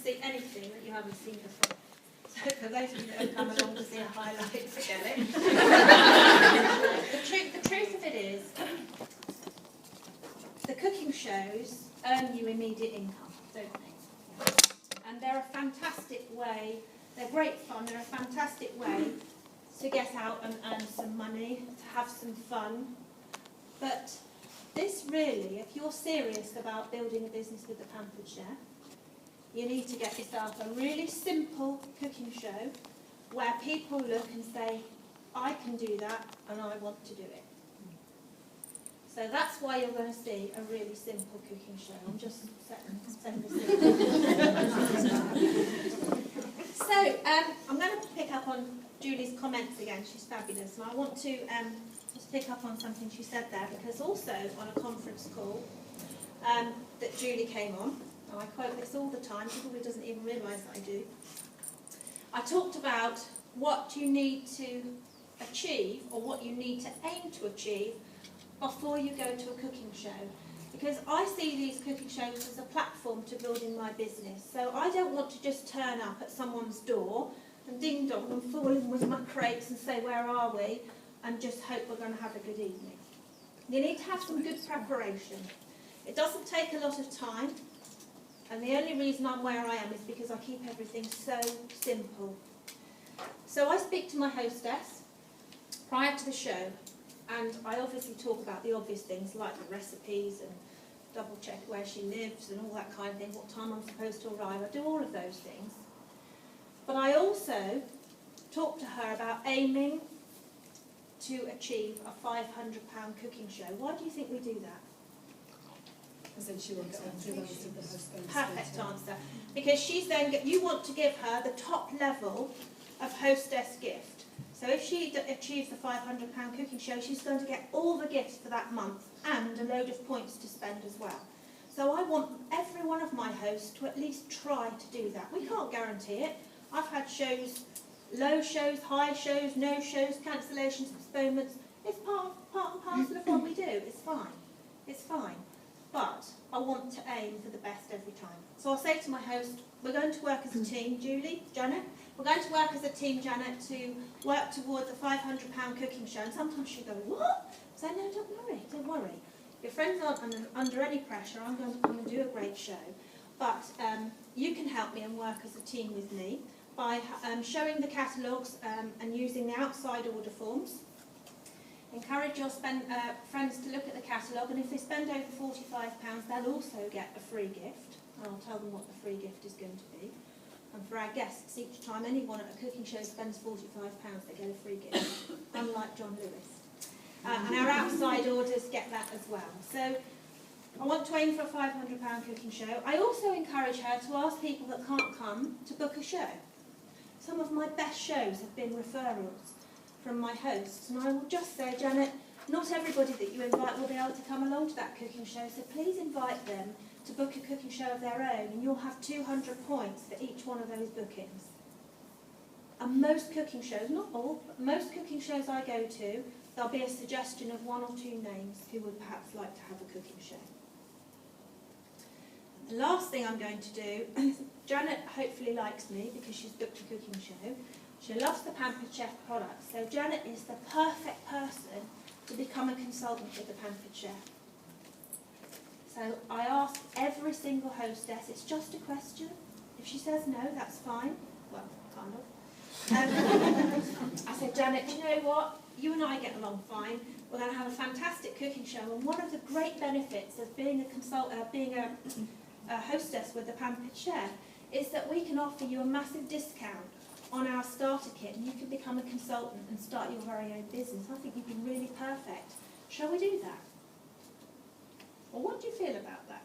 see anything that you haven't seen before. So for those of you that have come along to see a highlight, forget it. The truth of it is, the cooking shows earn you immediate income, don't they? And they're a fantastic way, they're great fun, they're a fantastic way to get out and earn some money, to have some fun. But this really, if you're serious about building a business with the Pampered Chef, you need to get yourself a really simple cooking show where people look and say, I can do that and I want to do it. So that's why you're going to see a really simple cooking show. I'm just setting the scene. So I'm going to pick up on Julie's comments again. She's fabulous. And I want to just pick up on something she said there, because also on a conference call that Julie came on, and I quote this all the time, she probably doesn't even realise that I do. I talked about what you need to achieve, or what you need to aim to achieve, before you go to a cooking show. Because I see these cooking shows as a platform to building my business. So I don't want to just turn up at someone's door and ding dong and fall in with my crates and say, where are we? And just hope we're going to have a good evening. You need to have some good preparation. It doesn't take a lot of time. And the only reason I'm where I am is because I keep everything so simple. So I speak to my hostess prior to the show, and I obviously talk about the obvious things like the recipes and double check where she lives and all that kind of thing, what time I'm supposed to arrive. I do all of those things. But I also talk to her about aiming to achieve a £500 cooking show. Why do you think we do that? Because then she wants to the hostess. Perfect answer. Because she's then, you want to give her the top level of hostess gift. So if she achieves the £500 cooking show, she's going to get all the gifts for that month and a load of points to spend as well. So I want every one of my hosts to at least try to do that. We can't guarantee it. I've had shows, low shows, high shows, no shows, cancellations, postponements. It's part and parcel of what we do. It's fine. It's fine. But I want to aim for the best every time. So I'll say to my host, we're going to work as a team, Julie, Janet. We're going to work as a team, Janet, to work towards a £500 cooking show. And sometimes she'll go, what? So no, don't worry. Your friends aren't under any pressure. I'm going to come and do a great show. But you can help me and work as a team with me by showing the catalogues and using the outside order forms. Encourage your friends to look at the catalogue, and if they spend over £45, they'll also get a free gift. And I'll tell them what the free gift is going to be. And for our guests, each time anyone at a cooking show spends £45, they get a free gift, unlike John Lewis. And our outside orders get that as well. So I want to aim for a £500 cooking show. I also encourage her to ask people that can't come to book a show. Some of my best shows have been referrals from my hosts, and I will just say, Janet, not everybody that you invite will be able to come along to that cooking show, so please invite them to book a cooking show of their own, and you'll have 200 points for each one of those bookings. And most cooking shows, not all, but most cooking shows I go to, there'll be a suggestion of 1 or 2 names who would perhaps like to have a cooking show. The last thing I'm going to do, Janet hopefully likes me because she's booked a cooking show. She loves the Pampered Chef products, so Janet is the perfect person to become a consultant with the Pampered Chef. So I ask every single hostess, it's just a question. If she says no, that's fine. Well, kind of. I said, Janet, do you know what? You and I get along fine. We're going to have a fantastic cooking show, and one of the great benefits of being a hostess with the Pampered Chef is that we can offer you a massive discount on our starter kit, and you can become a consultant and start your very own business. I think you'd be really perfect. Shall we do that? Well, what do you feel about that?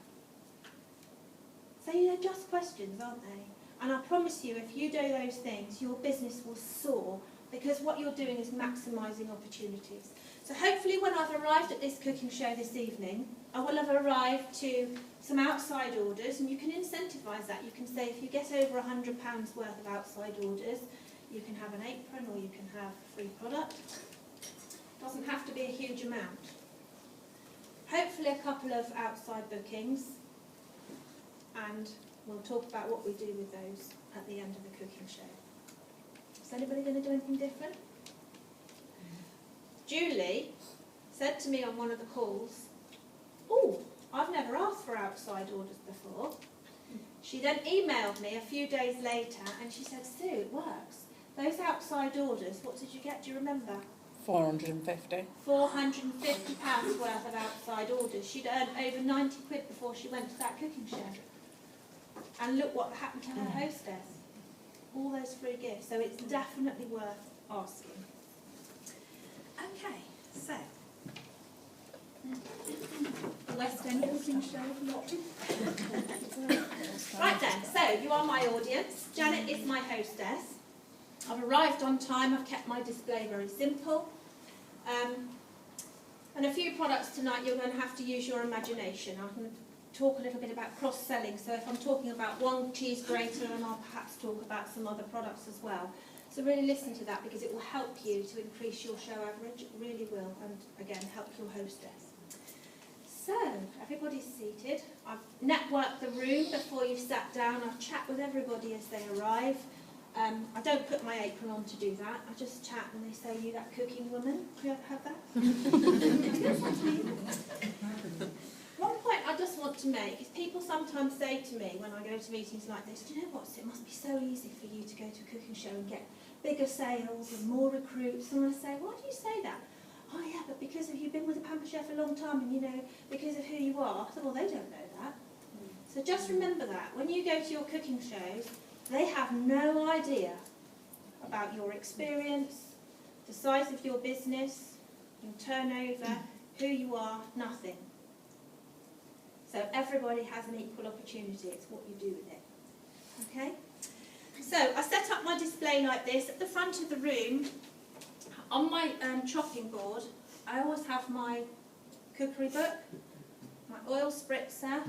So they're just questions, aren't they? And I promise you, if you do those things, your business will soar, because what you're doing is maximising opportunities. So hopefully when I've arrived at this cooking show this evening, I will have arrived to some outside orders, and you can incentivise that. You can say if you get over £100 worth of outside orders, you can have an apron or you can have free product. It doesn't have to be a huge amount. Hopefully a couple of outside bookings, and We'll talk about what we do with those at the end of the cooking show. Is anybody going to do anything different? Julie said to me on one of the calls, "Oh, I've never asked for outside orders before." She then emailed me a few days later and she said, "Sue, it works. Those outside orders, what did you get? Do you remember?" 450. £450 worth of outside orders. She'd earned over 90 quid before she went to that cooking show. And look what happened to her hostess. All those free gifts. So it's definitely worth asking. Okay, so West End cooking show. Right then, so you are my audience. Janet is my hostess. I've arrived on time. I've kept my display very simple. And a few products tonight, you're going to have to use your imagination. I'm going to talk a little bit about cross-selling. So if I'm talking about one cheese grater, then I'll perhaps talk about some other products as well. So really listen to that because it will help you to increase your show average. It really will. And again, help your hostess. So, everybody's seated. I've networked the room before you've sat down. I've chat with everybody as they arrive. I don't put my apron on to do that. I just chat and they say, "You that cooking woman?" Have you ever had that? Yes, that's me. One point I just want to make is people sometimes say to me when I go to meetings like this, "Do you know what? It must be so easy for you to go to a cooking show and get bigger sales and more recruits." And I say, "Why do you say that?" "Oh yeah, but because you've been with a pamper chef a long time and, you know, because of who you are." I said, "Well, they don't know that." So just remember that. When you go to your cooking shows, they have no idea about your experience, the size of your business, your turnover, who you are, nothing. So everybody has an equal opportunity. It's what you do with it. Okay? So I set up my display like this. At the front of the room, on my chopping board, I always have my cookery book, my oil spritzer,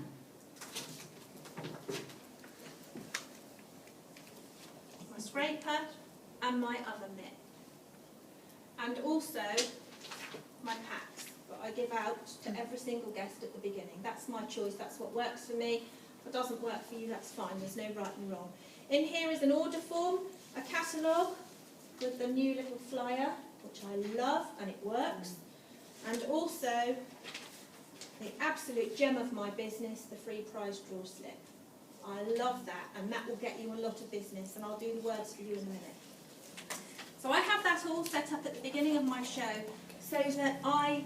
my scraper, and my oven mitt. And also my packs that I give out to every single guest at the beginning. That's my choice. That's what works for me. If it doesn't work for you, that's fine. There's no right and wrong. In here is an order form, a catalogue with the new little flyer, which I love, and it works. And also, the absolute gem of my business, the free prize draw slip. I love that, and that will get you a lot of business, and I'll do the words for you in a minute. So I have that all set up at the beginning of my show, so that I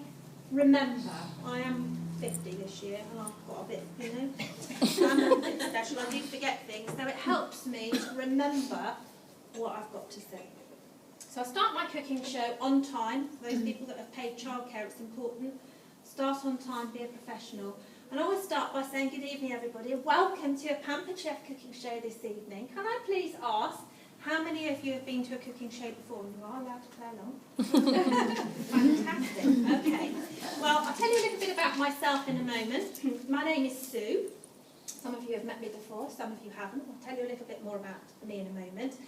remember. I am 50 this year, and I've got a bit, you know, I'm a bit special, I do forget things, so it helps me to remember what I've got to say. So I start my cooking show on time. For those people that have paid childcare, it's important. Start on time, be a professional. And I always start by saying, "Good evening, everybody. Welcome to a Pampered Chef cooking show this evening. Can I please ask, how many of you have been to a cooking show before?" You are allowed to play along. Fantastic. Okay. Well, I'll tell you a little bit about myself in a moment. My name is Sue. Some of you have met me before, some of you haven't. I'll tell you a little bit more about me in a moment.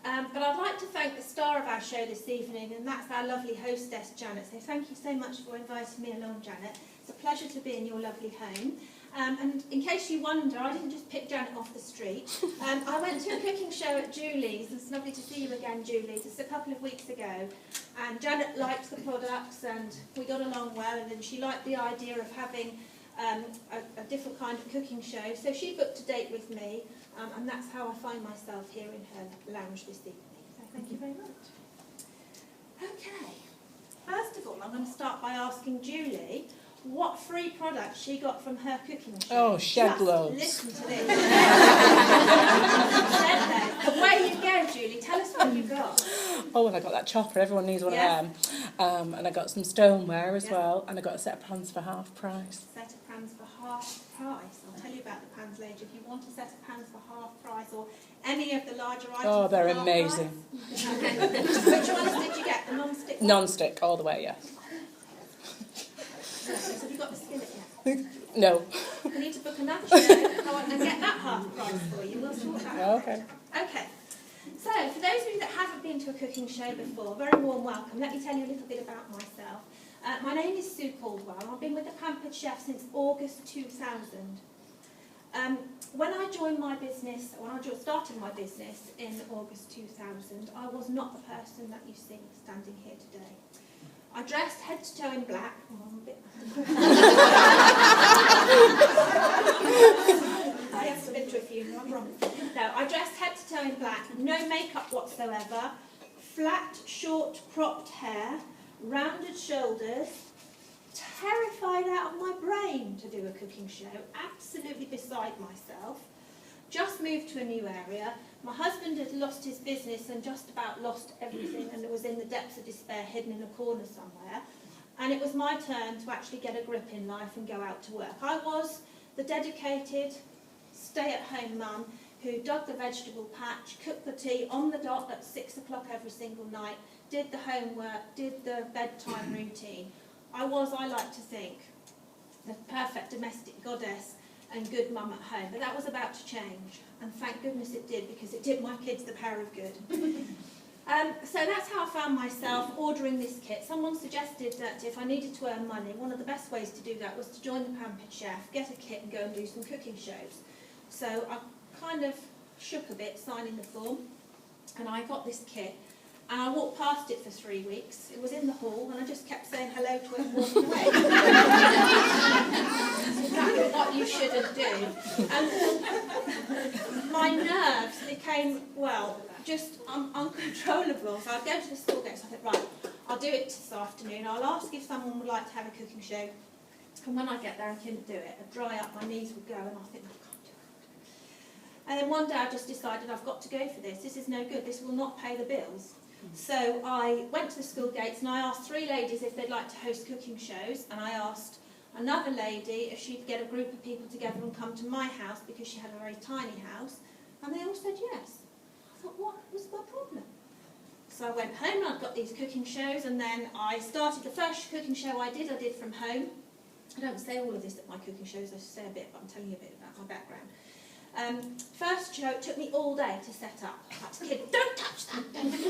But I'd like to thank the star of our show this evening, and that's our lovely hostess, Janet. So thank you so much for inviting me along, Janet. It's a pleasure to be in your lovely home. And in case you wonder, I didn't just pick Janet off the street. I went to a cooking show at Julie's. It's lovely to see you again, Julie, just a couple of weeks ago. And Janet liked the products, and we got along well, and then she liked the idea of having a different kind of cooking show. So she booked a date with me, and that's how I find myself here in her lounge this evening. So thank you very much. Okay. First of all, I'm going to start by asking Julie what free product she got from her cooking show. Oh, shed loads. Listen to this. Away you go, Julie. Tell us what you got. Oh, well, I got that chopper. Everyone needs one of them. And I got some stoneware as well. And I got a set of pans for half price. Set of pans for half price. I'll tell you about the pans later. If you want a set of pans for half price or any of the larger items. Oh, they're for half amazing. Price. Which ones did you get? The non-stick ones? Non-stick, all the way, yes. So have you got the skillet yet? No. We need to book a lunch and get that half price for you. We'll sort that out. Okay. Okay. So, for those of you that haven't been to a cooking show before, very warm welcome. Let me tell you a little bit about myself. My name is Sue Caldwell. I've been with the Pampered Chef since August 2000. when I joined my business, started my business in August 2000, I was not the person that you see standing here today. I dressed head to toe in black. Oh, I'm a bit... I have been to a funeral, I'm wrong. No, I dressed head to toe in black, no makeup whatsoever, flat, short, cropped hair, rounded shoulders, terrified out of my brain to do a cooking show, absolutely beside myself. Just moved to a new area. My husband had lost his business and just about lost everything, and was in the depths of despair, hidden in a corner somewhere. And it was my turn to actually get a grip in life and go out to work. I was the dedicated, stay-at-home mum who dug the vegetable patch, cooked the tea on the dot at 6 o'clock every single night, did the homework, did the bedtime routine. I like to think, the perfect domestic goddess and good mum at home. But that was about to change, and thank goodness it did, because it did my kids the power of good. So that's how I found myself ordering this kit. Someone suggested that if I needed to earn money, one of the best ways to do that was to join the Pampered Chef, get a kit and go and do some cooking shows. So I kind of shook a bit signing the form, and I got this kit. And I walked past it for 3 weeks. It was in the hall, and I just kept saying hello to it and walking away. That's exactly what you shouldn't do. And my nerves became, well, just uncontrollable. So I'd go to the school gates, I thought, right, I'll do it this afternoon. I'll ask if someone would like to have a cooking show. And when I get there, I couldn't do it. I'd dry up, my knees would go, and I think, I can't do it. And then one day I just decided I've got to go for this. This is no good. This will not pay the bills. So I went to the school gates and I asked 3 ladies if they'd like to host cooking shows, and I asked another lady if she'd get a group of people together and come to my house because she had a very tiny house, and they all said yes. I thought, what was my problem? So I went home and I got these cooking shows, and then I started the first cooking show I did from home. I don't say all of this at my cooking shows, I say a bit, but I'm telling you a bit about my background. First show, it took me all day to set up. I had to kid, don't touch that, don't touch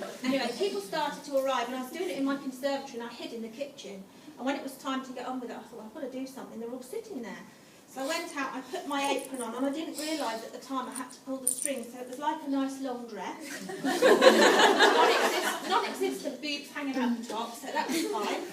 that. Anyway, people started to arrive, and I was doing it in my conservatory, and I hid in the kitchen. And when it was time to get on with it, I thought, well, I've got to do something. They're all sitting there. So I went out, I put my apron on, and I didn't realise at the time I had to pull the string, so it was like a nice long dress. Non-existent boobs hanging out the top, so that was fine.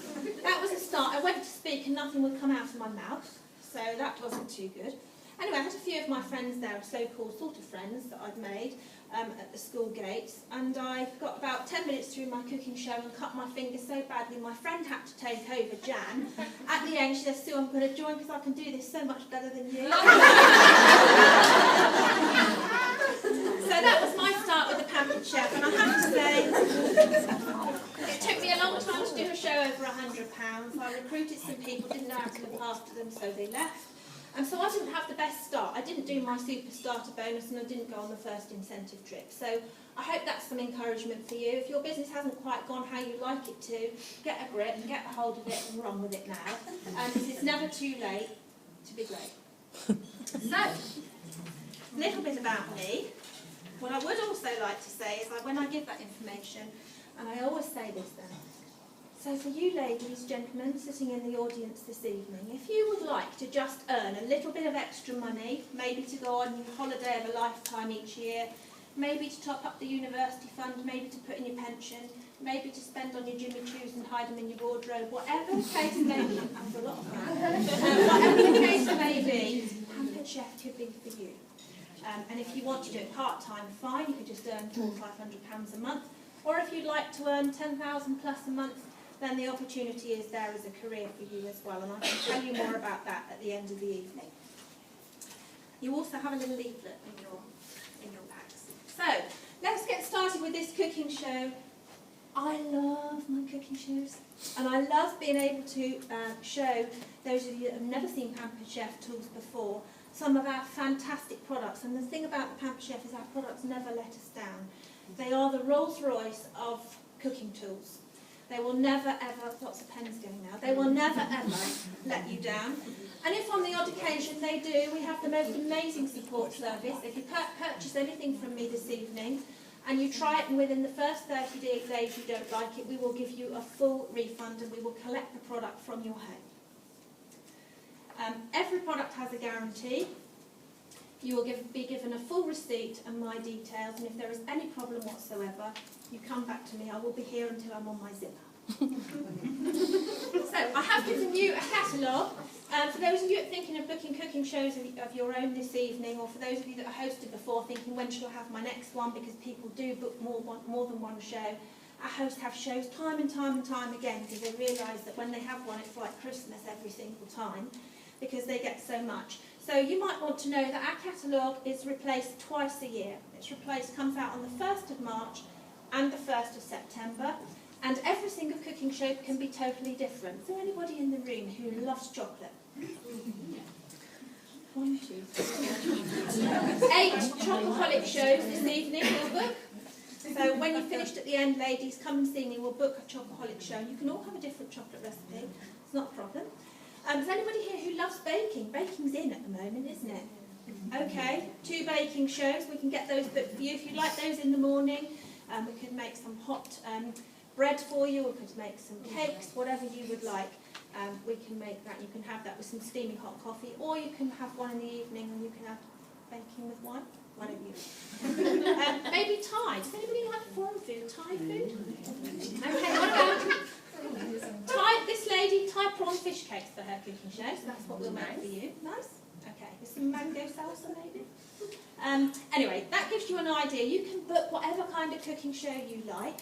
That was a start. I went to speak, and nothing would come out of my mouth, so that wasn't too good. Anyway, I had a few of my friends there, so-called sort of friends that I'd made at the school gates, and I got about 10 minutes through my cooking show and cut my finger so badly my friend had to take over, Jan. At the end she said, Sue, I'm going to join because I can do this so much better than you. So that was my start with the Pampered Chef, and I have to say, it took me a long time to do a show over £100. I recruited some people, didn't know how to look after them, so they left. And so I didn't have the best start. I didn't do my super starter bonus, and I didn't go on the first incentive trip. So I hope that's some encouragement for you. If your business hasn't quite gone how you like it to, get a grip and get a hold of it and run with it now. Because it's never too late to be great. So, a little bit about me. What I would also like to say is that when I give that information, and I always say this then, so for you ladies, gentlemen, sitting in the audience this evening, if you would like to just earn a little bit of extra money, maybe to go on your holiday of a lifetime each year, maybe to top up the university fund, maybe to put in your pension, maybe to spend on your Jimmy Choos and hide them in your wardrobe, whatever the case may be, that's a lot of that, whatever the case may be, Pampered Chef could be for you. And if you want to do it part-time, fine, you could just earn £400 or £500 a month, or if you'd like to earn £10,000 plus a month, then the opportunity is there as a career for you as well, and I can tell you more about that at the end of the evening. You also have a little leaflet in your packs. So, let's get started with this cooking show. I love my cooking shows, and I love being able to show those of you that have never seen Pampered Chef tools before some of our fantastic products. And the thing about the Pampered Chef is our products never let us down. They are the Rolls-Royce of cooking tools. They will never ever, lots of pens going now, they will never ever let you down. And if on the odd occasion they do, we have the most amazing support service. If you purchase anything from me this evening and you try it and within the first 30 days you don't like it, we will give you a full refund and we will collect the product from your home. Every product has a guarantee. You will be given a full receipt and my details, and if there is any problem whatsoever, you come back to me. I will be here until I'm on my zipper. So I have given you a catalogue. For those of you thinking of booking cooking shows of your own this evening, or for those of you that are hosted before thinking when shall I have my next one, because people do book more than one show. Our hosts have shows time and time and time again, because they realise that when they have one it's like Christmas every single time, because they get so much. So you might want to know that our catalogue is replaced twice a year. Comes out on the 1st of March and the 1st of September. And every single cooking show can be totally different. Is there anybody in the room who loves chocolate? 1, 2, 3, 8 chocoholic shows this evening we'll book. So when you're finished at the end, ladies, come and see me. We'll book a chocoholic show. You can all have a different chocolate recipe. It's not a problem. Is anybody here who loves baking? Baking's in at the moment, isn't it? Okay, 2 baking shows. We can get those booked for you. If you'd like those in the morning, we can make some hot bread for you, or could make some cakes, whatever you would like. We can make that. You can have that with some steaming hot coffee, or you can have one in the evening and you can have baking with wine. One of you. Maybe Thai. Does anybody like foreign food? Thai food? Okay, what about Thai? This lady, Thai prawn fish cakes for her cooking show, so that's what we'll make for you. Nice. Okay, with some mango salsa maybe. Anyway, that gives you an idea. You can book whatever kind of cooking show you like,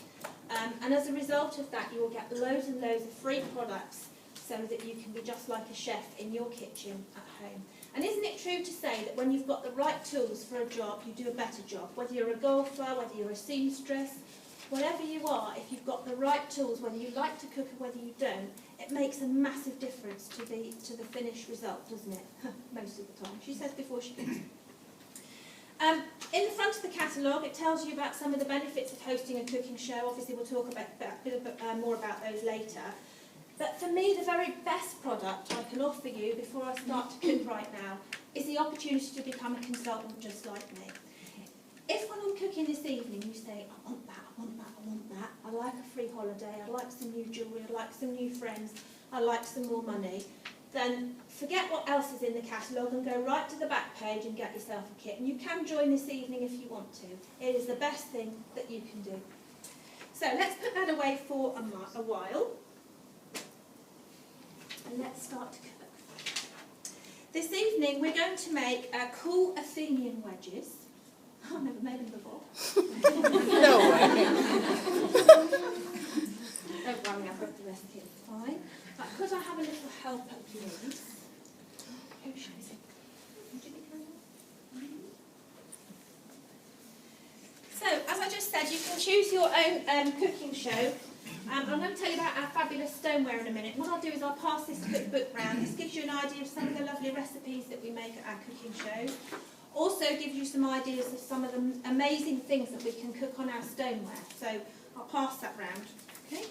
and as a result of that you will get loads and loads of free products so that you can be just like a chef in your kitchen at home. And isn't it true to say that when you've got the right tools for a job, you do a better job? Whether you're a golfer, whether you're a seamstress, whatever you are, if you've got the right tools, whether you like to cook or whether you don't, it makes a massive difference to the finished result, doesn't it? Most of the time. She says before she cooks. In the front of the catalogue, it tells you about some of the benefits of hosting a cooking show. Obviously, we'll talk a bit more about those later. But for me, the very best product I can offer you before I start to cook right now is the opportunity to become a consultant just like me. If when I'm cooking this evening you say, I want that, I want that, I want that, I like a free holiday, I like some new jewellery, I like some new friends, I like some more money, then forget what else is in the catalogue and go right to the back page and get yourself a kit. And you can join this evening if you want to. It is the best thing that you can do. So let's put that away for a while. And let's start to cook. This evening we're going to make cool Athenian wedges. I've never made them before. No way. Don't worry, I've got the recipe, it's fine. But could I have a little helper, please? Who should I say? So, as I just said, you can choose your own cooking show. I'm going to tell you about our fabulous stoneware in a minute. What I'll do is I'll pass this cookbook round. This gives you an idea of some of the lovely recipes that we make at our cooking shows. Also gives you some ideas of some of the amazing things that we can cook on our stoneware. So I'll pass that round. Okay.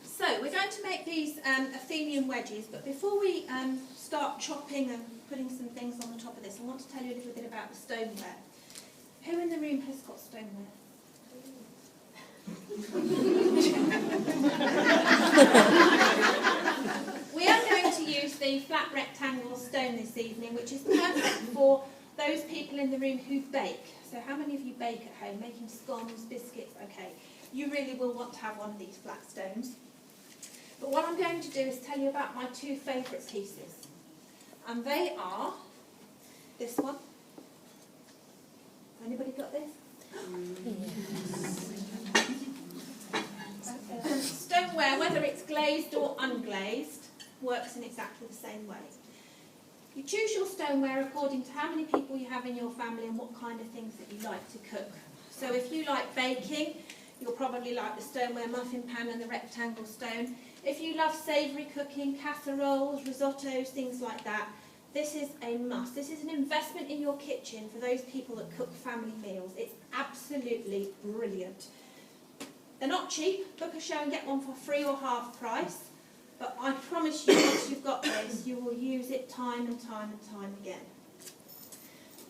So we're going to make these Athenian wedges, but before we start chopping and putting some things on the top of this, I want to tell you a little bit about the stoneware. Who in the room has got stoneware? We are going to use the flat rectangle stone this evening, which is perfect for those people in the room who bake. So how many of you bake at home, making scones, biscuits? Okay, you really will want to have one of these flat stones. But what I'm going to do is tell you about my 2 favourite pieces. And they are this one. Anybody got this? Yes. Stoneware, whether it's glazed or unglazed, works in exactly the same way. You choose your stoneware according to how many people you have in your family and what kind of things that you like to cook. So if you like baking, you'll probably like the stoneware muffin pan and the rectangle stone. If you love savoury cooking, casseroles, risottos, things like that, this is a must. This is an investment in your kitchen for those people that cook family meals. It's absolutely brilliant. They're not cheap. Book a show and get one for free or half price. But I promise you, once you've got this, you will use it time and time and time again.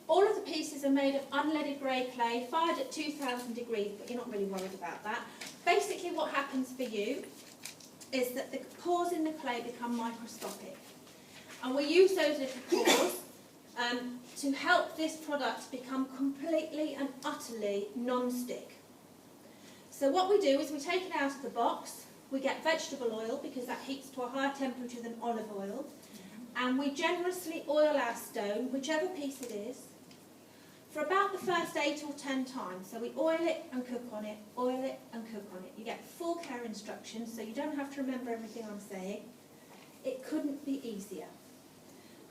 All of the pieces are made of unleaded grey clay, fired at 2,000 degrees, but you're not really worried about that. Basically what happens for you is that the pores in the clay become microscopic. And we use those little claws to help this product become completely and utterly non-stick. So what we do is we take it out of the box, we get vegetable oil because that heats to a higher temperature than olive oil, and we generously oil our stone, whichever piece it is, for about the first 8 or 10 times. So we oil it and cook on it, oil it and cook on it. You get full care instructions, so you don't have to remember everything I'm saying. It couldn't be easier.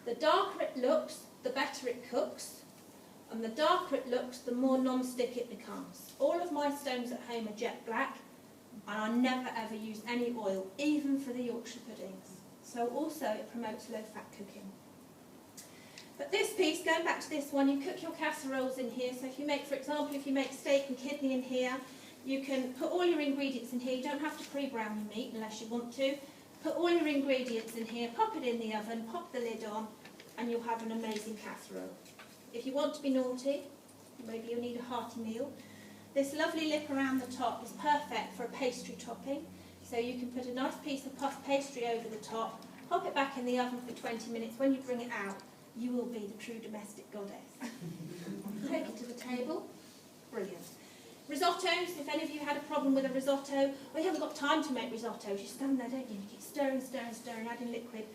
The darker it looks, the better it cooks, and the darker it looks, the more non-stick it becomes. All of my stones at home are jet black, and I never ever use any oil, even for the Yorkshire puddings. So also it promotes low-fat cooking. But this piece, going back to this one, you cook your casseroles in here. So if you make, for example, if you make steak and kidney in here, you can put all your ingredients in here. You don't have to pre-brown your meat unless you want to. Put all your ingredients in here, pop it in the oven, pop the lid on, and you'll have an amazing casserole. If you want to be naughty, maybe you'll need a hearty meal. This lovely lip around the top is perfect for a pastry topping. So you can put a nice piece of puff pastry over the top, pop it back in the oven for 20 minutes. When you bring it out, you will be the true domestic goddess. Take it to the table. Brilliant. Risottos, if any of you had a problem with a risotto, or you haven't got time to make risottos, you stand there, don't you? You keep stirring, stirring, stirring, adding liquid.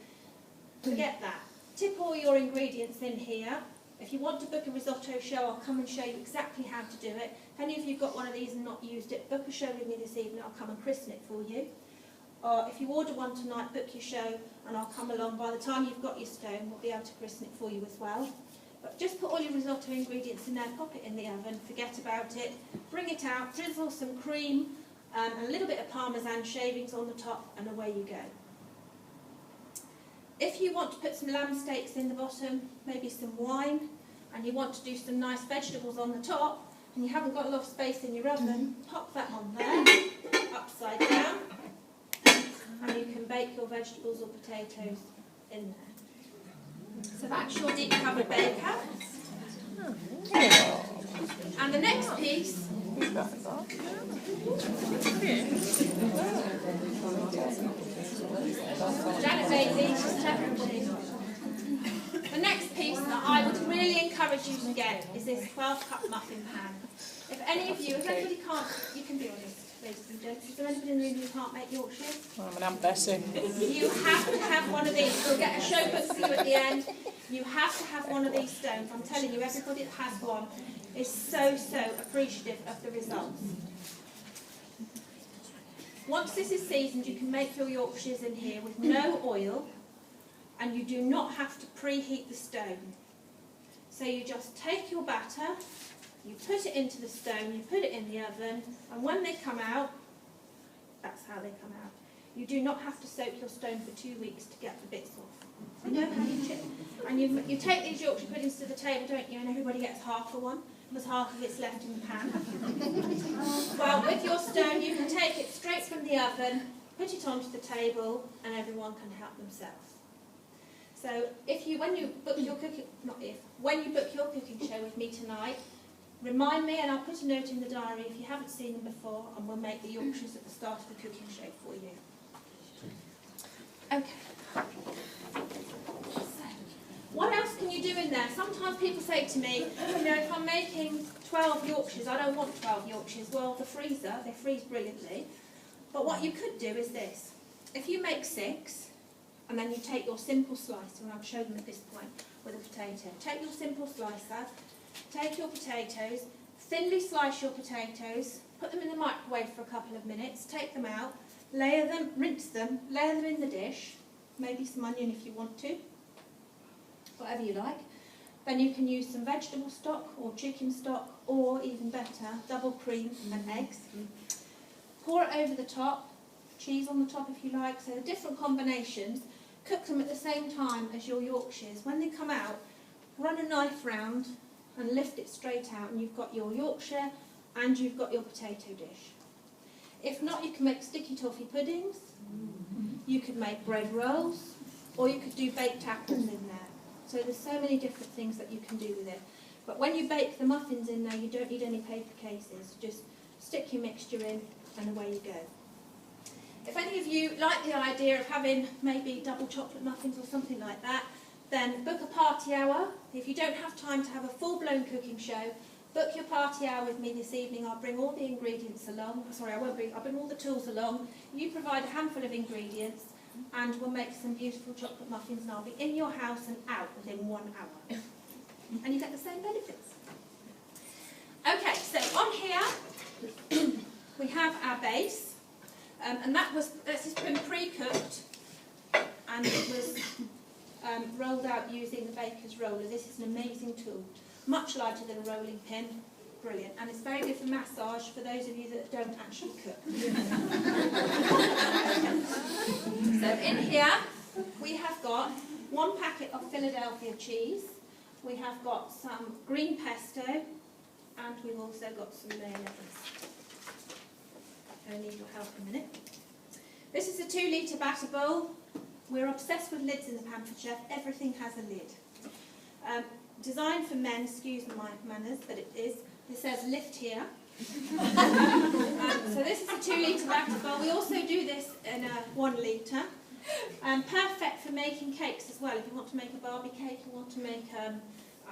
Forget that. Tip all your ingredients in here. If you want to book a risotto show, I'll come and show you exactly how to do it. If any of you have got one of these and not used it, book a show with me this evening, I'll come and christen it for you. Or if you order one tonight, book your show and I'll come along. By the time you've got your stone, we'll be able to christen it for you as well. But just put all your risotto ingredients in there, pop it in the oven, forget about it, bring it out, drizzle some cream and a little bit of parmesan shavings on the top, and away you go. If you want to put some lamb steaks in the bottom, maybe some wine, and you want to do some nice vegetables on the top, and you haven't got a lot of space in your oven, pop that on there, upside down, and you can bake your vegetables or potatoes in there. So that's your deep covered baker. And the next piece Janet made these, she's clever. The next piece that I would really encourage you to get is this 12-cup muffin pan. If any of you, if anybody can't, you can be honest, ladies and gents, is there anybody in the room who can't make Yorkshires? I'm an Aunt Bessie. You have to have one of these. We'll get a show book for you at the end. You have to have one of these stones. I'm telling you, everybody that has one is so, so appreciative of the results. Once this is seasoned, you can make your Yorkshires in here with no oil, and you do not have to preheat the stone. So you just take your batter, you put it into the stone, you put it in the oven, and when they come out, that's how they come out. You do not have to soak your stone for 2 weeks to get the bits off. You know how you chip. And you take these Yorkshire puddings to the table, don't you, and everybody gets half of one, because half of it's left in the pan. Well, with your stone, you can take it straight from the oven, put it onto the table, and everyone can help themselves. So when you book your cooking show with me tonight, remind me, and I'll put a note in the diary if you haven't seen them before, and we'll make the Yorkshires at the start of the cooking show for you. Okay. So, what else can you do in there? Sometimes people say to me, you know, if I'm making 12 Yorkshires, I don't want 12 Yorkshires. Well, the freezer, they freeze brilliantly. But what you could do is this. If you make 6, and then you take your simple slicer, and I'll show them at this point with a potato. Take your simple slicer, take your potatoes, thinly slice your potatoes, put them in the microwave for a couple of minutes, take them out, layer them, rinse them, layer them in the dish, maybe some onion if you want to, whatever you like. Then you can use some vegetable stock or chicken stock, or even better, double cream and eggs. Pour it over the top, cheese on the top if you like, so different combinations. Cook them at the same time as your Yorkshires. When they come out, run a knife round and lift it straight out, and you've got your Yorkshire and you've got your potato dish. If not, you can make sticky toffee puddings, you could make bread rolls, or you could do baked apples in there. So there's so many different things that you can do with it. But when you bake the muffins in there, you don't need any paper cases. Just stick your mixture in and away you go. If any of you like the idea of having maybe double chocolate muffins or something like that, then book a party hour. If you don't have time to have a full-blown cooking show, book your party hour with me this evening. I'll bring all the ingredients along. Sorry, I'll bring all the tools along. You provide a handful of ingredients and we'll make some beautiful chocolate muffins and I'll be in your house and out within 1 hour. And you get the same benefits. Okay, so on here we have our base, and this has been pre-cooked and it was rolled out using the baker's roller. This is an amazing tool, much lighter than a rolling pin, brilliant, and it's very good for massage for those of you that don't actually cook. So in here we have got 1 packet of Philadelphia cheese, we have got some green pesto, and we've also got some mayonnaise. I need your help in a minute. This is a 2-litre batter bowl. We're obsessed with lids in the Pampered Chef. Everything has a lid. Designed for men, excuse my manners, but it is. It says lift here. So this is a 2-litre batter bowl. We also do this in a 1 litre. Perfect for making cakes as well. If you want to make a Barbie cake, you want to make a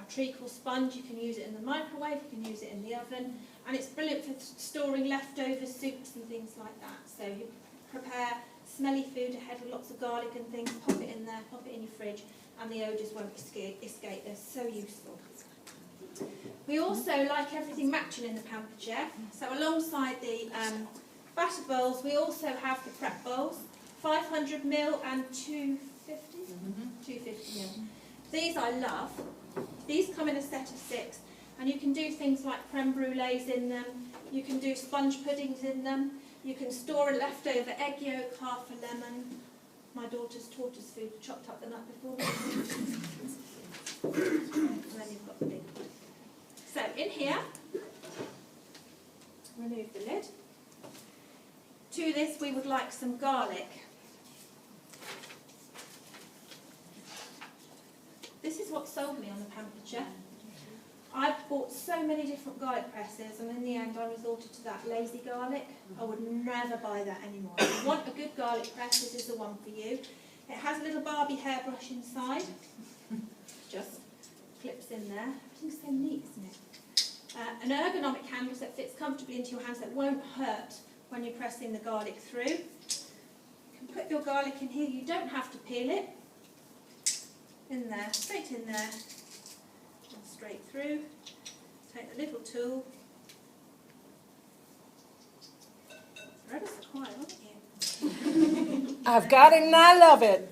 treacle sponge, you can use it in the microwave, you can use it in the oven, and it's brilliant for storing leftover soups and things like that. So you prepare smelly food ahead with lots of garlic and things, pop it in there, pop it in your fridge, and the odours won't escape. They're so useful. We also like everything matching in the Pampered Chef. So alongside the batter bowls, we also have the prep bowls, 500ml and 250? 250ml. These I love. These come in a set of 6, and you can do things like creme brulees in them, you can do sponge puddings in them, you can store a leftover egg yolk, half a lemon. My daughter's tortoise food chopped up the night before. And then you've got the big one. So in here, remove the lid. To this we would like some garlic. This is what sold me on the Pampered Chef. I bought so many different garlic presses, and in the end I resorted to that lazy garlic. I would never buy that anymore. If you want a good garlic press, this is the one for you. It has a little Barbie hairbrush inside. Just clips in there. Everything's so neat, isn't it? An ergonomic handle that fits comfortably into your hands that won't hurt when you're pressing the garlic through. You can put your garlic in here. You don't have to peel it. In there, straight in there, and straight through. Take the little tool. You're ever so quiet, aren't you? I've got it and I love it.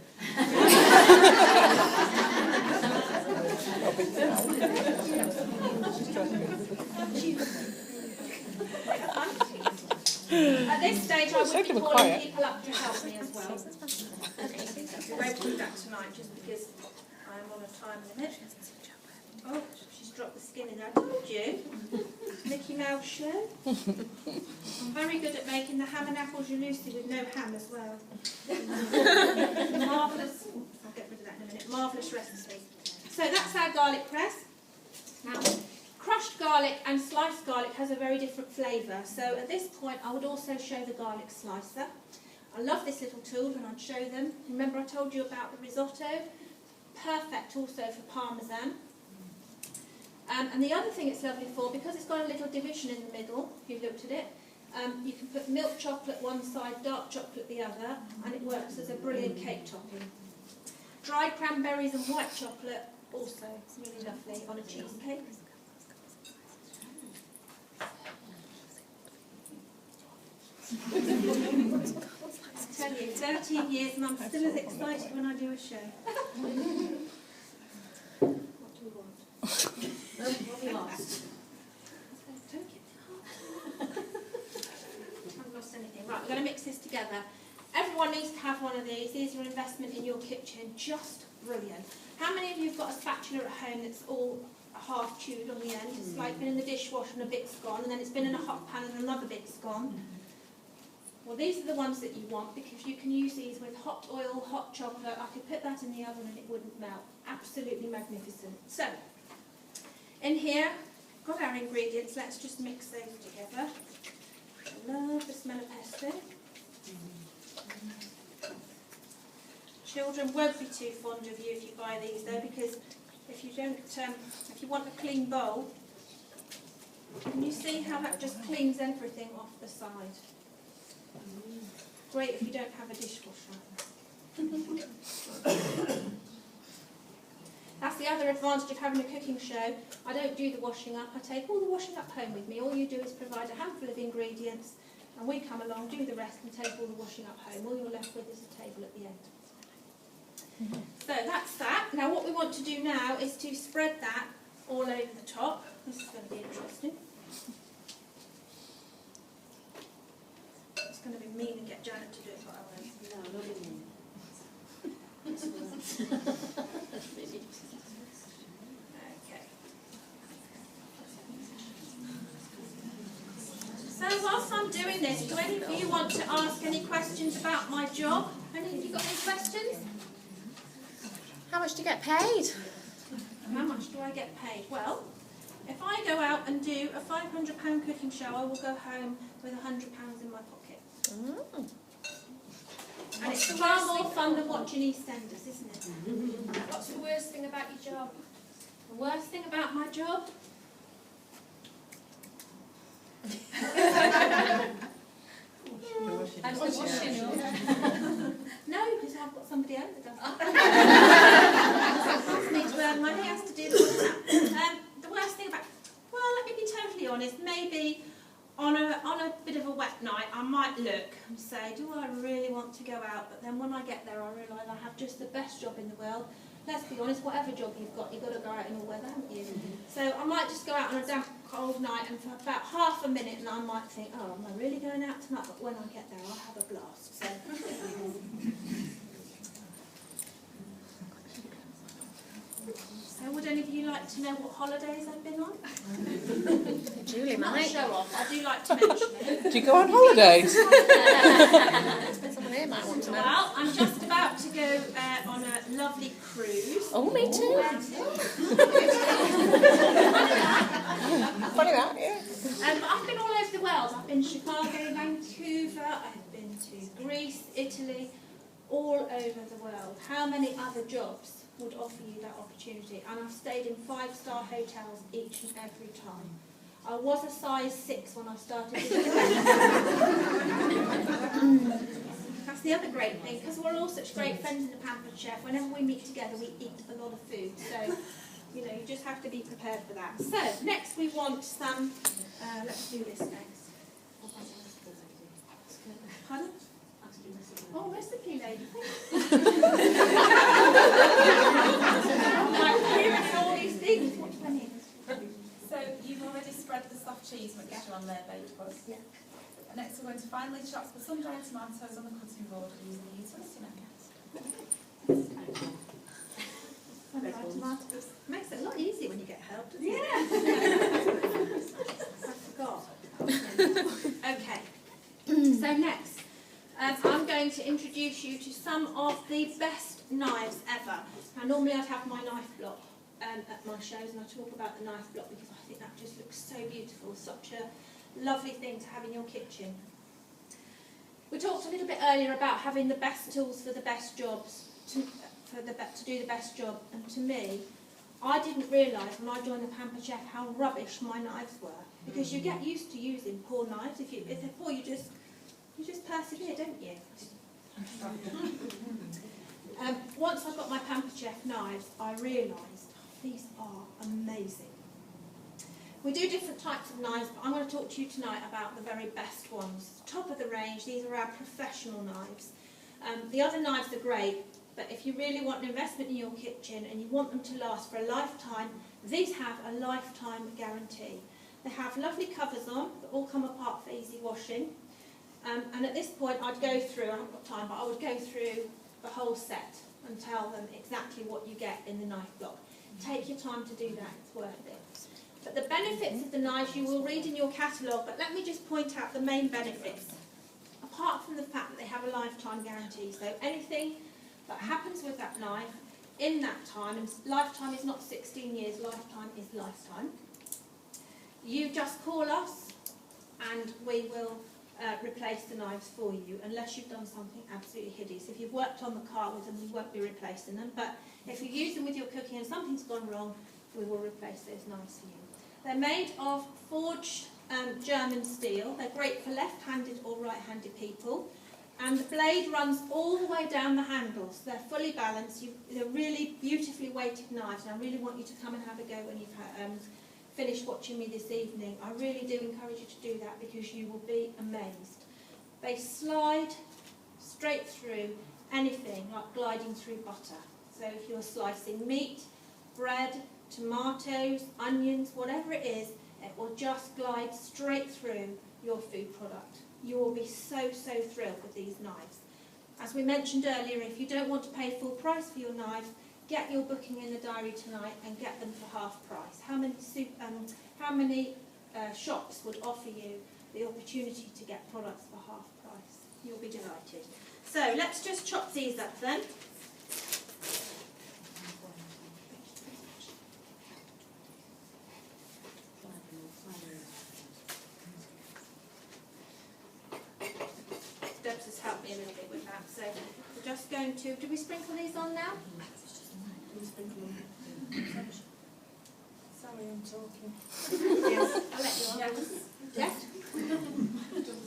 At this stage, I would be calling quiet. people up to help me as well. We won't do that tonight just because I'm on a time limit. Oh, she's dropped the skin in there. I told you. Mickey Mouse show. I'm very good at making the ham and apple gelousie with no ham as well. Marvellous. I'll get rid of that in a minute. Marvellous recipe. So that's our garlic press. Now, crushed garlic and sliced garlic has a very different flavour. So at this point, I would also show the garlic slicer. I love this little tool, and I'd show them. Remember I told you about the risotto? Perfect also for parmesan. And the other thing it's lovely for, because it's got a little division in the middle, if you've looked at it, you can put milk chocolate one side, dark chocolate the other, and it works as a brilliant cake topping. Dried cranberries and white chocolate, also really lovely on a cheesecake. I tell you, 13 years and I'm still as excited when I do a show. What do we want? What we lost? Don't get I haven't lost anything. Right, we're going to mix this together. Everyone needs to have one of these. These are an investment in your kitchen. Just brilliant. How many of you have got a spatula at home that's all half chewed on the end? It's like been in the dishwasher and a bit's gone, and then it's been in a hot pan and another bit's gone. Well, these are the ones that you want, because you can use these with hot oil, hot chocolate. I could put that in the oven and it wouldn't melt. Absolutely magnificent. So, in here, got our ingredients. Let's just mix those together. I love the smell of pesto. Children won't be too fond of you if you buy these though, because if you don't, if you want a clean bowl, can you see how that just cleans everything off the side? Great if you don't have a dishwasher. That's the other advantage of having a cooking show. I don't do the washing up. I take all the washing up home with me. All you do is provide a handful of ingredients, and we come along, do the rest, and take all the washing up home. All you're left with is a table at the end. So that's that. Now what we want to do now is to spread that all over the top. This is going to be interesting. It's going to be mean and get Janet to do it, but I won't. No, not mean. Okay. So whilst I'm doing this, do any of you want to ask any questions about my job? Any of you got any questions? How much do you get paid? How much do I get paid? Well, if I go out and do a £500 cooking show, I will go home with £100 in my pocket. And it's far more fun than watching EastEnders, isn't it? What's the worst thing about your job? The worst thing about my job? No, because I've got somebody else that does that. Asked me to earn money, has to do the the worst thing about, well, let me be totally honest, maybe on a bit of a wet night I might look and say, do I really want to go out? But then when I get there I realise I have just the best job in the world. Let's be honest, whatever job you've got to go out in all weather, haven't you? So I might just go out on a damp, cold night, and for about half a minute, and I might think, oh, am I really going out tonight? But when I get there, I'll have a blast. So. So would any of you like to know what holidays I've been on? Julie Not a might. show off, I do like to mention it. Do you go on holidays? Someone here might want to know. Well, I'm just about to go on a lovely cruise. Oh, me too. Funny that, yeah. But I've been all over the world. I've been to Chicago, Vancouver, I've been to Greece, Italy, all over the world. How many other jobs would offer you that opportunity? And I've stayed in 5-star hotels each and every time. I was a size 6 when I started. That's the other great thing, because we're all such great friends in the Pampered Chef. Whenever we meet together, we eat a lot of food. So, you know, you just have to be prepared for that. So, next we want some, let's do this next. Pardon? Oh, recipe lady. Like hearing all these things. What do I need? So you've already spread the soft cheese mixture on there, baked us. Yeah. Next we're going to finely chop the sun-dried tomatoes on the cutting board using the utility knife. Tomatoes. Makes it a lot easier when you get help, doesn't it? I forgot. Okay. So next. I'm going to introduce you to some of the best knives ever. Now normally I'd have my knife block at my shows, and I talk about the knife block because I think that just looks so beautiful, such a lovely thing to have in your kitchen. We talked a little bit earlier about having the best tools for the best jobs, to do the best job, and to me, I didn't realise when I joined the Pampered Chef how rubbish my knives were, because you get used to using poor knives. If they're poor, you just persevere, don't you? Once I got my Pampered Chef knives, I realised these are amazing. We do different types of knives, but I'm going to talk to you tonight about the very best ones. Top of the range, these are our professional knives. The other knives are great, but if you really want an investment in your kitchen and you want them to last for a lifetime, these have a lifetime guarantee. They have lovely covers on that all come apart for easy washing. And at this point I'd go through, I haven't got time, but I would go through the whole set and tell them exactly what you get in the knife block. Take your time to do that, it's worth it. But the benefits of the knives you will read in your catalogue, but let me just point out the main benefits. Apart from the fact that they have a lifetime guarantee, so anything that happens with that knife in that time, and lifetime is not 16 years, lifetime is lifetime. You just call us and we will replace the knives for you unless you've done something absolutely hideous. If you've worked on the car with them, we won't be replacing them, but if you use them with your cooking and something's gone wrong, we will replace those knives for you. They're made of forged German steel. They're great for left-handed or right-handed people. And the blade runs all the way down the handles. They're fully balanced. They're really beautifully weighted knives, and I really want you to come and have a go when you've finished watching me this evening. I really do encourage you to do that because you will be amazed. They slide straight through anything, like gliding through butter. So if you're slicing meat, bread, tomatoes, onions, whatever it is, it will just glide straight through your food product. You will be so, so thrilled with these knives. As we mentioned earlier, if you don't want to pay full price for your knives, get your booking in the diary tonight and get them for half price. How many shops would offer you the opportunity to get products for half price? You'll be delighted. So let's just chop these up then. Debs has helped me a little bit with that. So we're just going to, do we sprinkle these on now? Sorry, I'm talking. Yes, I'll let you on. Yes?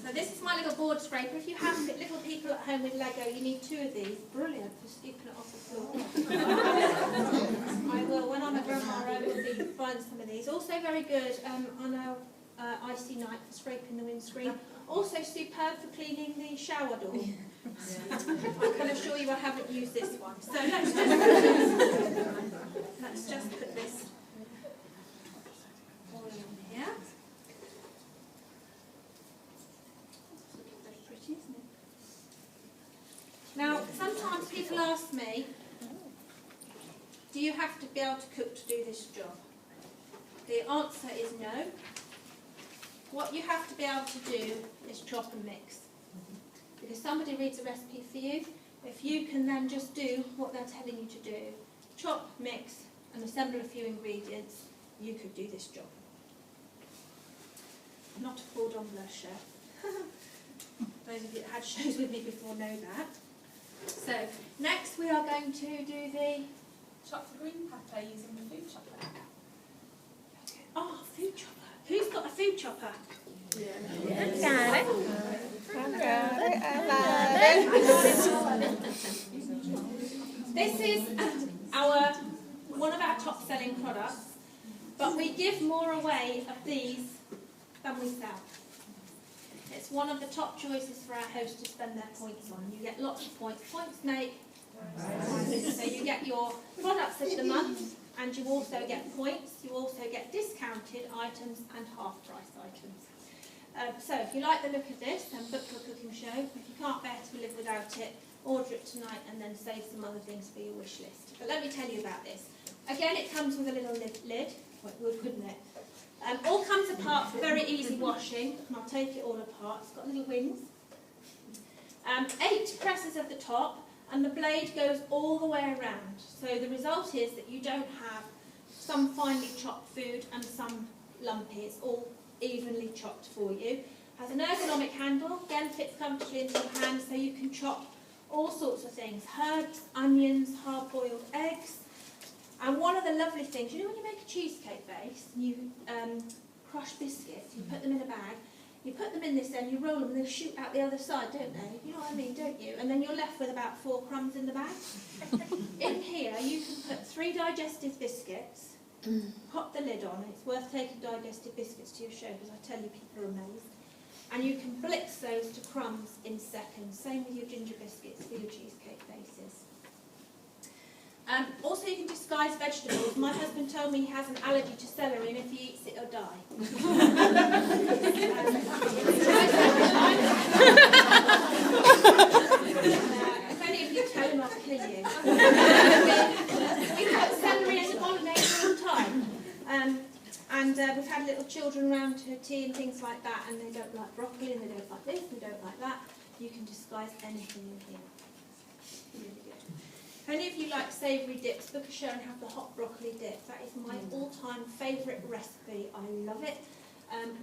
So this is my little board scraper. If you have little people at home with Lego, you need 2 of these. Brilliant for scooping it off the floor. I will, when I'm at Grandma, I will be buying some of these. Also very good on a icy night for scraping the windscreen. Also superb for cleaning the shower door. I can assure you I haven't used this one. So let's just put this all in here. It's looking very pretty, isn't it? Now, sometimes people ask me, do you have to be able to cook to do this job? The answer is no. What you have to be able to do is chop and mix. Because somebody reads a recipe for you, if you can then just do what they're telling you to do, chop, mix, and assemble a few ingredients, you could do this job. I'm not a cordon bleu chef. Those of you that had shows with me before know that. So, next we are going to do the... Chop the green pepper using the food chopper. Oh, food chopper. Who's got a food chopper? This is one of our top selling products, but we give more away of these than we sell. It's one of the top choices for our hosts to spend their points on. You get lots of points. Points make... So you get your products of the month, and you also get points. You also get discounted items and half-price items. So if you like the look of this, then book your cooking show. If you can't bear to live without it, order it tonight and then save some other things for your wish list. But let me tell you about this. Again, it comes with a little lid. Well, it would, wouldn't it? All comes apart for very easy washing. And I'll take it all apart. It's got little wings. 8 presses at the top. And the blade goes all the way around. So the result is that you don't have some finely chopped food and some lumpy. It's all evenly chopped for you. Has an ergonomic handle, again fits comfortably into your hand, so you can chop all sorts of things. Herbs, onions, hard-boiled eggs. And one of the lovely things, you know when you make a cheesecake base, you crush biscuits, you put them in a bag, you put them in this end, you roll them, and they shoot out the other side, don't they? You know what I mean, don't you? And then you're left with about 4 crumbs in the bag. In here, you can put 3 digestive biscuits, pop the lid on. It's worth taking digestive biscuits to your show, because I tell you, people are amazed. And you can blitz those to crumbs in seconds. Same with your ginger biscuits for your cheesecake bases. Also, you can disguise vegetables. My husband told me he has an allergy to celery, and if he eats it, he'll die. If any of you tell him, I'll kill you. We put celery as a pollinator all the time. And we've had little children around to tea and things like that, and they don't like broccoli, and they don't like this, and they don't like that. You can disguise anything in here. Really good. If any of you like savoury dips, book a show and have the hot broccoli dip. That is my all-time favourite recipe. I love it.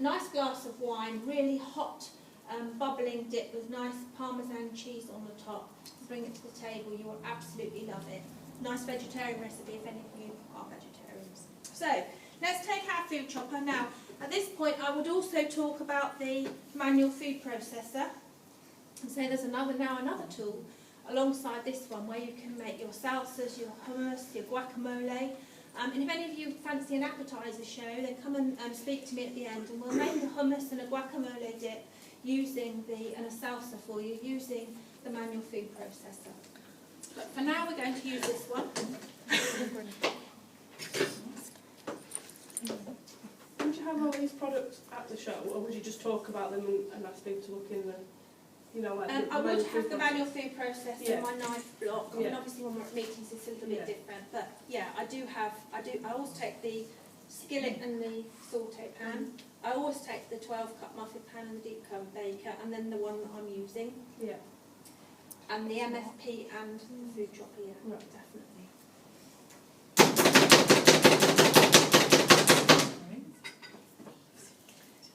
Nice glass of wine, really hot bubbling dip with nice Parmesan cheese on the top. Bring it to the table, you will absolutely love it. Nice vegetarian recipe if any of you are vegetarians. So, let's take our food chopper. Now, at this point I would also talk about the manual food processor. And so there's another tool alongside this one where you can make your salsas, your hummus, your guacamole. And if any of you fancy an appetizer show, then come and speak to me at the end, and we'll make a hummus and a guacamole dip using and a salsa for you using the manual food processor. But for now we're going to use this one. Would you have all these products at the show, or would you just talk about them and ask people to look in the, you know, like I would have the manual food processor in my knife block. I mean, Yeah. obviously when we're at meetings it's a little bit Yeah. different, but yeah, I always take the skillet and the saute pan. I always take the 12-cup muffin pan and the deep cover baker, and then the one that I'm using. Yeah. And the MFP and the food chopper, yeah, Right. definitely.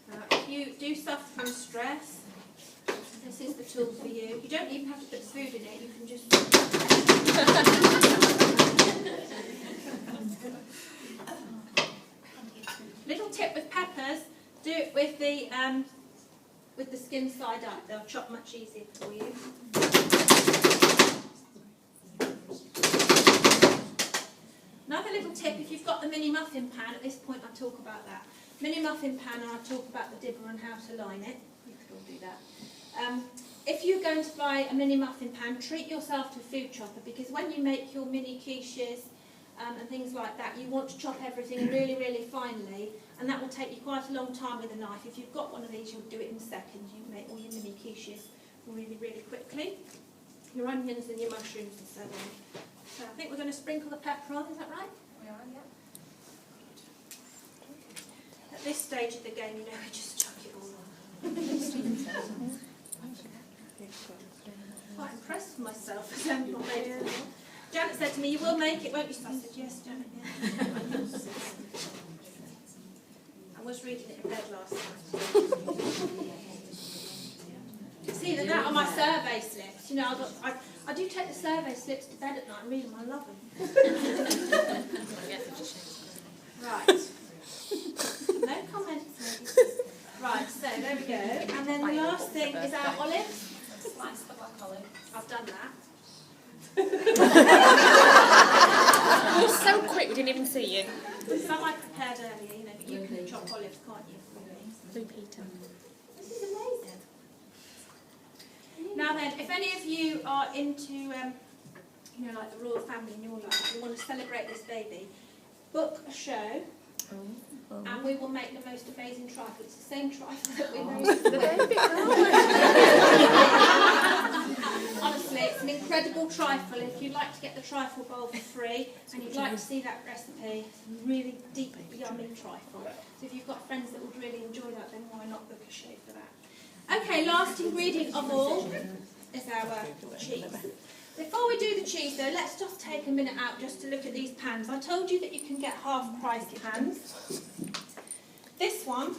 Now, if you do suffer from stress, this is the tool for you. You don't even have to put food in it, you can just... Little tip with peppers, do it with the skin side up. They'll chop much easier for you. Another little tip, if you've got the mini muffin pan, at this point I talk about that. Mini muffin pan, and I talk about the dibber and how to line it. You could all do that. If you're going to buy a mini muffin pan, treat yourself to a food chopper, because when you make your mini quiches and things like that, you want to chop everything really, really finely, and that will take you quite a long time with a knife. If you've got one of these, you'll do it in seconds. You can make all your mini quiches really, really quickly. Your onions and your mushrooms and so on. So I think we're going to sprinkle the pepper on, is that right? We are, yeah. At this stage of the game, you know, we just chuck it all on. Quite impressed with myself as I'm not made it. Janet said to me, "You will make it, won't you?" So I said, "Yes, Janet, yeah." I was reading it in bed last night. See, that on my survey slips. You know, I do take the survey slips to bed at night and read them. I love them. Right. No comments, ladies. Right, so there we go. And then the last thing is our olives. Slice the black olive. I've done that. You're so quick, we didn't even see you. Some I prepared earlier, you know, but you can chop olives, can't you? Blue Peter. This is amazing. Now then, if any of you are into, you know, like the royal family in your life, you want to celebrate this baby, book a show, and we will make the most amazing trifle. It's the same trifle that we made for the baby. Honestly, it's an incredible trifle. If you'd like to get the trifle bowl for free, and you'd like to see that recipe, it's a really deep, yummy trifle. So if you've got friends that would really enjoy that, then why not book a show for that? Okay, last ingredient of all is our cheese. Before we do the cheese though, let's just take a minute out just to look at these pans. I told you that you can get half-price pans. This one,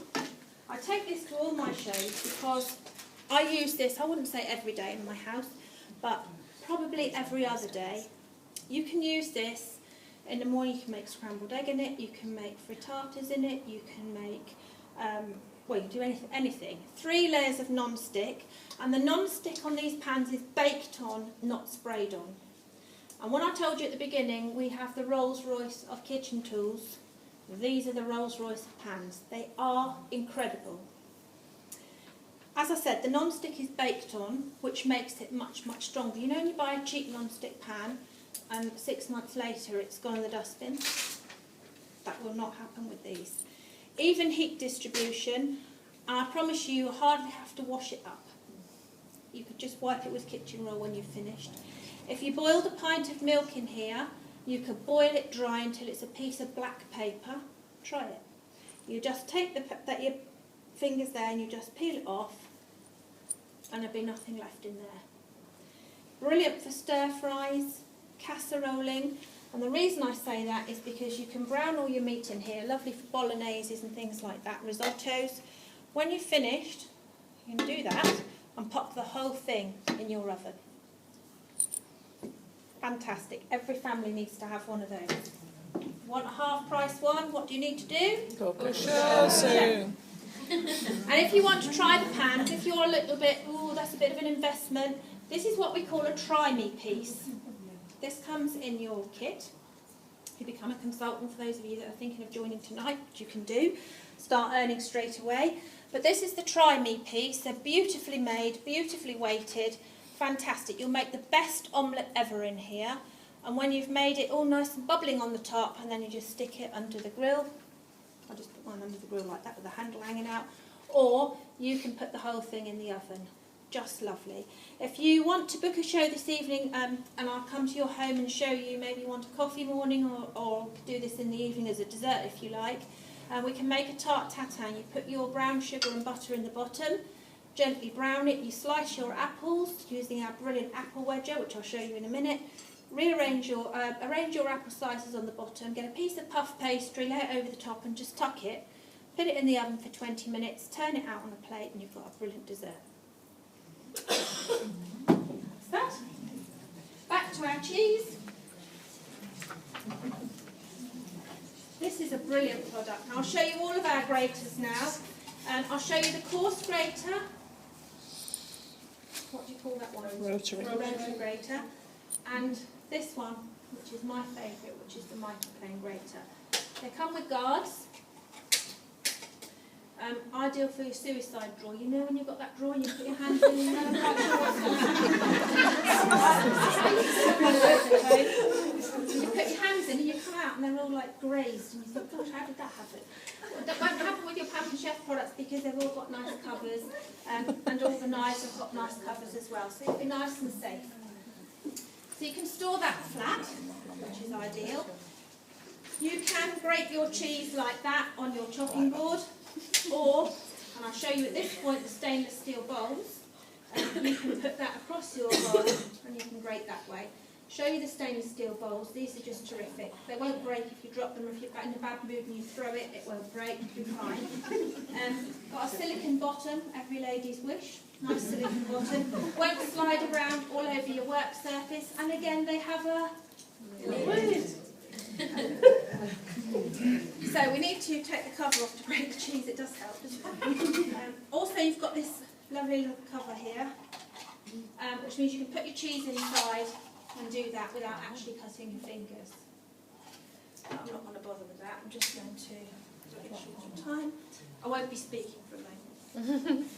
I take this to all my shows because I use this, I wouldn't say every day in my house, but probably every other day. You can use this in the morning. You can make scrambled egg in it, you can make frittatas in it, you can make, well, you can do anything. 3 layers of non-stick, and the non-stick on these pans is baked on, not sprayed on. And when I told you at the beginning, we have the Rolls-Royce of kitchen tools. These are the Rolls-Royce of pans. They are incredible. As I said, the non-stick is baked on, which makes it much, much stronger. You know when you buy a cheap non-stick pan and 6 months later it's gone in the dustbin? That will not happen with these. Even heat distribution, and I promise you, you hardly have to wash it up. You could just wipe it with kitchen roll when you've finished. If you boiled a pint of milk in here, you could boil it dry until it's a piece of black paper. Try it. You just take your fingers there and you just peel it off, and there'll be nothing left in there. Brilliant for stir fries, casseroling, and the reason I say that is because you can brown all your meat in here, lovely for bologneses and things like that, risottos. When you've finished, You can do that and pop the whole thing in your oven. Fantastic. Every family needs to have one of those. Want a half price one? What do you need to do? soon. And if you want to try the pans, if you're a little bit, oh, that's a bit of an investment, this is what we call a try me piece. This comes in your kit. You become a consultant, for those of you that are thinking of joining tonight, which you can do. Start earning straight away. But this is the try me piece. They're beautifully made, beautifully weighted, fantastic. You'll make the best omelette ever in here. And when you've made it all nice and bubbling on the top, and then you just stick it under the grill. I'll just put mine under the grill like that with the handle hanging out. Or you can put the whole thing in the oven. Just lovely. If you want to book a show this evening, and I'll come to your home and show you, maybe you want a coffee morning, or do this in the evening as a dessert if you like. We can make a tart tatin. You put your brown sugar and butter in the bottom, gently brown it. You slice your apples using our brilliant apple wedger, which I'll show you in a minute. Arrange your apple slices on the bottom, get a piece of puff pastry, lay it over the top and just tuck it. Put it in the oven for 20 minutes, turn it out on a plate and you've got a brilliant dessert. That's that. Back to our cheese. This is a brilliant product. And I'll show you all of our graters now. I'll show you the coarse grater. What do you call that one? Rotary. Rotary grater. And this one, which is my favourite, which is the microplane grater. They come with guards. Ideal for your suicide drawer. You know when you've got that drawer and you put your hands in and you're not quite sure what's going on. You put your hands in and you come out and they're all like grazed and you think, gosh, how did that happen? Well, that won't happen with your Pampa Chef products because they've all got nice covers, and all the knives have got nice covers as well, so you'll be nice and safe. So you can store that flat, which is ideal. You can grate your cheese like that on your chopping board, or, and I'll show you at this point the stainless steel bowls, you can put that across your bowl and you can grate that way. Show you the stainless steel bowls. These are just terrific. They won't break if you drop them, or if you're in a bad mood and you throw it, it won't break, you'll be fine. Got a silicone bottom, every lady's wish. Nice silicone bottom. Won't slide around all over your work surface, and again they have a lid. So we need to take the cover off to break the cheese. It does help, doesn't it? Also you've got this lovely little cover here, which means you can put your cheese inside and do that without actually cutting your fingers. But I'm not going to bother with that. I'm just going to make short time. I won't be speaking for a moment.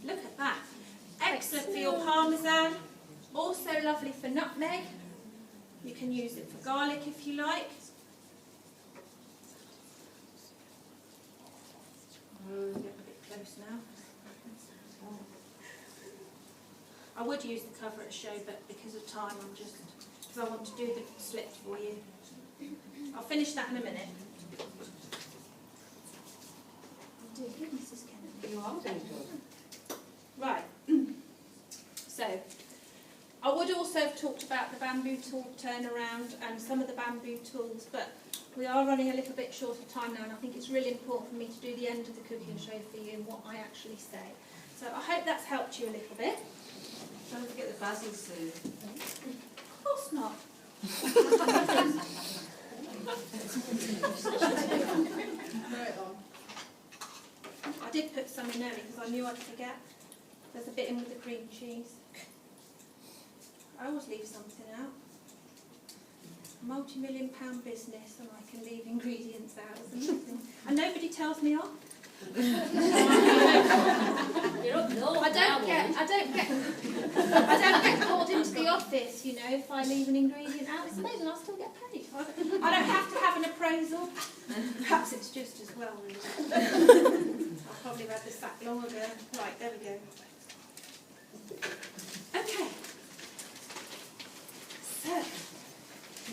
Look at that. Excellent for your parmesan. Also lovely for nutmeg. You can use it for garlic if you like. Get a bit close now. I would use the cover at a show, but because of time, because I want to do the slips for you. I'll finish that in a minute. Oh dear goodness, Mrs. Kennedy. You are doing good. Right. So, I would also have talked about the bamboo tool turnaround and some of the bamboo tools, but we are running a little bit short of time now, and I think it's really important for me to do the end of the cooking show for you and what I actually say. So I hope that's helped you a little bit. Don't forget the basil soup. Of course not. I did put some in early because I knew I'd forget. There's a bit in with the cream cheese. I always leave something out. A multi-million-pound business and I can leave ingredients out. And nobody tells me off. I don't get called into the office, you know, if I leave an ingredient out. It's amazing, I'll still get paid. I don't have to have an appraisal. Perhaps it's just as well, really. I probably read this back long ago. Right, there we go. Okay. So,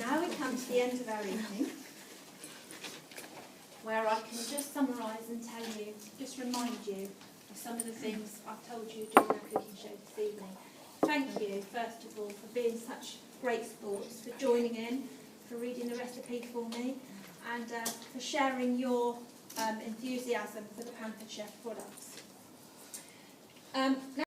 now we come to the end of our evening, where I can just summarise and tell you, just remind you of some of the things I've told you during our cooking show this evening. Thank you, first of all, for being such great sports, for joining in, for reading the recipe for me, and for sharing your enthusiasm for the Pampa Chef products. Now